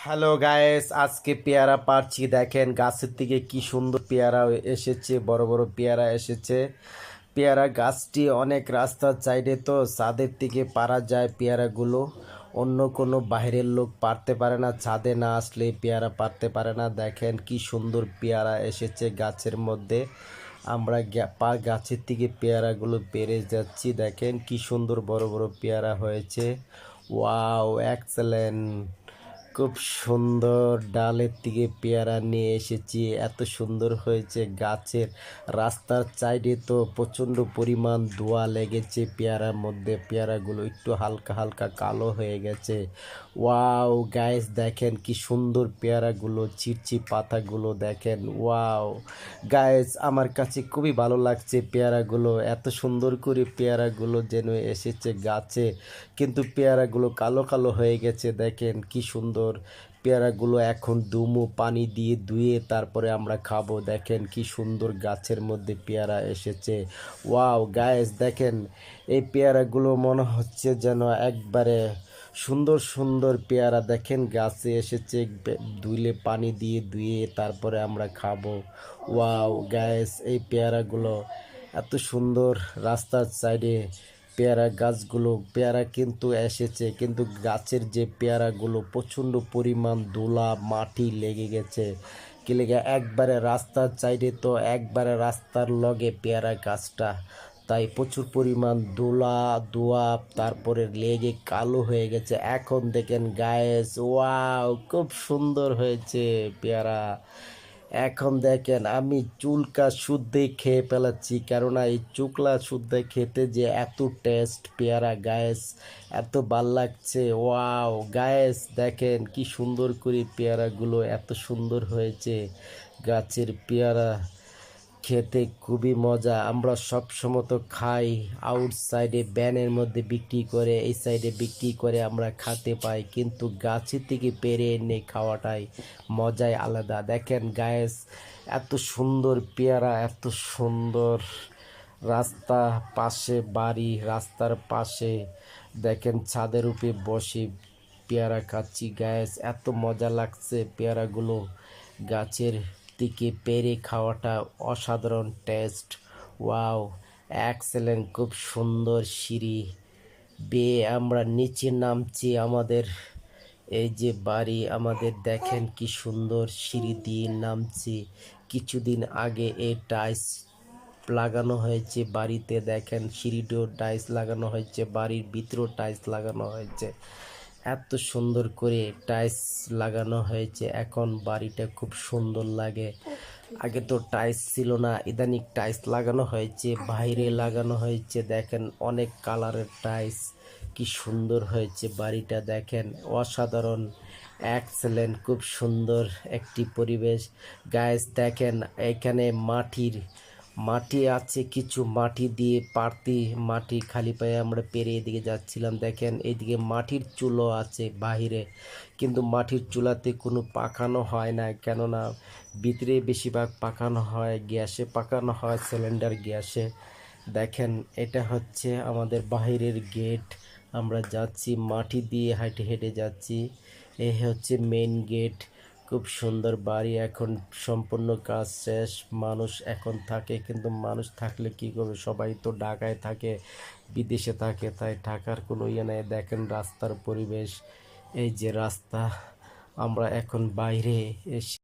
Hello guys, আজকে পেয়ারা পারছি। দেখেন গাছের থেকে কি সুন্দর পেয়ারা এসেছে, বড় বড় পেয়ারা এসেছে। পেয়ারা গাছটি অনেক রাস্তার সাইডে, তো ছাদের থেকে পারা যায় পেয়ারাগুলো। অন্য কোনো বাইরের লোক পারতে পারে না, ছাদে না আসলে পেয়ারা পারতে পারে না। দেখেন কি সুন্দর পেয়ারা এসেছে গাছের মধ্যে। আমরা গাছের থেকে পেয়ারাগুলো পেরে যাচ্ছি। দেখেন কি সুন্দর বড় বড় পেয়ারা হয়েছে। Wow, excellent! খুব সুন্দর ডালের থেকে পেয়ারা নিয়ে এসেছি, এত সুন্দর হয়েছে গাছের। রাস্তার সাইডে তো প্রচণ্ড পরিমাণ ধোঁয়া লেগেছে পেয়ারার মধ্যে, পেয়ারাগুলো একটু হালকা হালকা কালো হয়ে গেছে। ওয়াও গাইস, দেখেন কি সুন্দর পেয়ারাগুলো, চিরচি পাতাগুলো দেখেন। ওয়াও গাইস, আমার কাছে খুবই ভালো লাগছে পেয়ারাগুলো। এত সুন্দর করে পেয়ারাগুলো যেন এসেছে গাছে, কিন্তু পেয়ারাগুলো কালো কালো হয়ে গেছে। দেখেন কি সুন্দর পেয়ারাগুলো। এখন দুমু পানি দিয়ে ধুয়ে তারপরে আমরা খাবো। দেখেন কি সুন্দর গাছের মধ্যে পেয়ারা এসেছে। ওয়াও গাইস, দেখেন এই পেয়ারাগুলো মনে হচ্ছে যেন একবারে সুন্দর সুন্দর পেয়ারা। দেখেন গাছে এসেছে, ধুইলে পানি দিয়ে ধুয়ে তারপরে আমরা খাবো। ওয়াও গাইস, এই পেয়ারাগুলো এত সুন্দর। রাস্তার সাইডে পেয়ারা গাছগুলো, পেয়ারা কিন্তু এসেছে, কিন্তু গাছের যে পেয়ারাগুলো প্রচণ্ড পরিমাণ ধুলা মাটি লেগে গেছে। কি লেগে একবারে রাস্তার সাইডে, তো একবারে রাস্তার লগে পেয়ারা গাছটা, তাই প্রচুর পরিমাণ ধোয়া তারপরে লেগে কালো হয়ে গেছে। এখন দেখেন গায়েস, ওয়াও খুব সুন্দর হয়েছে পেয়ারা। এখন দেখেন আমি চুলকা শুদ্ধে খেয়ে ফেলাচ্ছি, কেননা এই চুকলা শুদ্ধে খেতে যে এত টেস্ট পেয়ারা গায়েস, এত ভাল লাগছে। ওয়াও গায়েস, দেখেন কি সুন্দর করে পেয়ারাগুলো এত সুন্দর হয়েছে। গাছের পেয়ারা খেতে খুবই মজা। আমরা সব সময় তো খাই আউটসাইডে, ব্যানের মধ্যে বিক্রি করে, এই সাইডে বিক্রি করে আমরা খেতে পাই, কিন্তু গাছের থেকে পেরে এনে খাওয়াটাই মজাই আলাদা। দেখেন গায়েস, এত সুন্দর পেয়ারা, এত সুন্দর। রাস্তা পাশে বাড়ি, রাস্তার পাশে দেখেন ছাদের উপরে বসে পেয়ারা খাচ্ছি গায়েস, এত মজা লাগছে পেয়ারাগুলো। গাছের থেকে পেরে খাওয়াটা অসাধারণ টেস্ট। Wow excellent! খুব সুন্দর সিঁড়ি বেয়ে আমরা নিচে নামছি। আমাদের এই যে বাড়ি আমাদের, দেখেন কি সুন্দর সিঁড়ি দিয়ে নামছি। কিছুদিন আগে এই টাইলস লাগানো হয়েছে বাড়িতে। দেখেন সিঁড়িতেও টাইলস লাগানো হয়েছে, বাড়ির ভিতরেও টাইলস লাগানো হয়েছে। এত সুন্দর করে টাইলস লাগানো হয়েছে, এখন বাড়িটা খুব সুন্দর লাগে। আগে তো টাইলস ছিল না, ইদানিং টাইলস লাগানো হয়েছে, বাইরে লাগানো হয়েছে। দেখেন অনেক কালারের টাইলস, কি সুন্দর হয়েছে বাড়িটা। দেখেন অসাধারণ, এক্সেলেন্ট! খুব সুন্দর একটি পরিবেশ গাইস। দেখেন এখানে মাটি আছে, কিছু মাটি দিয়ে পারতি মাটি খালি পায়ে আমরা পেরে এদিকে যাচ্ছিলাম। দেখেন এইদিকে মাটির চুলো আছে বাহিরে, কিন্তু মাটির চুলাতে কোনো পাকানো হয় না, কেননা ভিতরে বেশিরভাগ পাকানো হয় গ্যাসে, পাকানো হয় সিলিন্ডার গ্যাসে। দেখেন এটা হচ্ছে আমাদের বাহিরের গেট, আমরা যাচ্ছি মাটি দিয়ে হেঁটে হেঁটে যাচ্ছি। এই হচ্ছে মেন গেট। খুব সুন্দর বাড়ি, এখন সম্পূর্ণ কাজ শেষ। মানুষ এখন থাকে, কিন্তু মানুষ থাকলে কি করবে, সবাই তো ঢাকায় থাকে, বিদেশে থাকে, তাই থাকার কোনো ইয়ে নেই। দেখেন রাস্তার পরিবেশ, এই যে রাস্তা। আমরা এখন বাইরে এসে